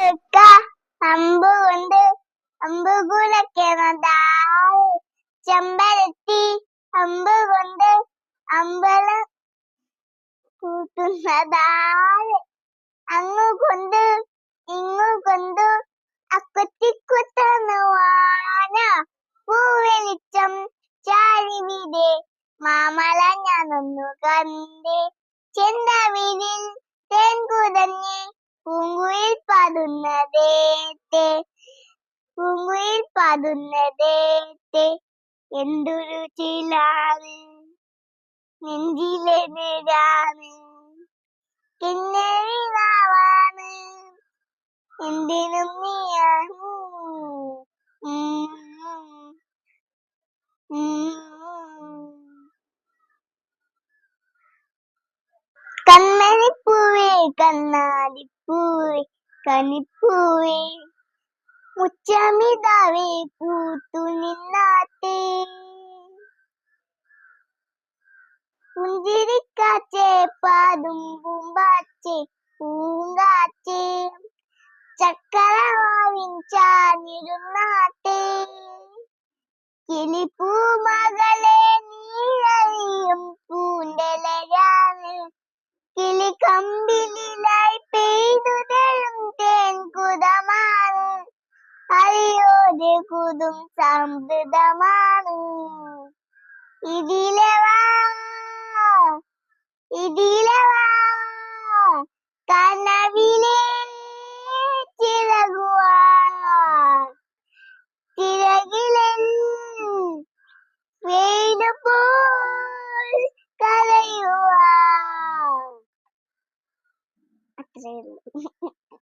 ചെറുക്ക അമ്പ് കൊണ്ട് അമ്പ് കുലയ്ക്കുന്നതാര്? ചെമ്പരത്തി അമ്പ് കൊണ്ട് അമ്പലം കൂട്ടുന്നതാര്? അങ്ങു കൊണ്ട് ഇങ്ങു കൊണ്ട് അക്കൊത്തിക്കുത്തുന്ന വാന. പൂവെളിച്ചം ചാരിവിടെ മാമല ഞാനൊന്നു കണ്ടേ. ചെന്തമിഴിൽ തേൻ കുടഞ്ഞ് പൂങ്കുയിൽ പാടുന്നതേത്തെ, പൂങ്കുയിൽ പാടുന്നതേത്തെ. എന്തൊരു ചിലാണ് നെഞ്ചിലെ നിഴലാണ്, കിന്നരിനാവാണ് എന്തിനും നീയാണ്. കണ്ണനിപ്പൂവേ കണ്ണാടിപ്പൂവേ കനിപ്പൂവേ മുച്ചമിതാവേ പൂത്തു നിന്നാട്ടേ. പുഞ്ചിരിക്കാറ്റേ പാടും പൂമ്പാറ്റേ പൂങ്കാറ്റേ, ചക്കരമാവിൻ ചാഞ്ഞിരുന്നാട്ടേ. കിളിപ്പൂമകളെ നീയറിയും പൂണ്ടലയാണ്, കിളിക്കമ്പിലായി പെയ്തു തരും തേൻകുടമാണ്. അറിയോടെ കുതും സമൃദ്ധമാണ്. ഇതിലെ വാ ഇതിലെ വാ കനവിലെ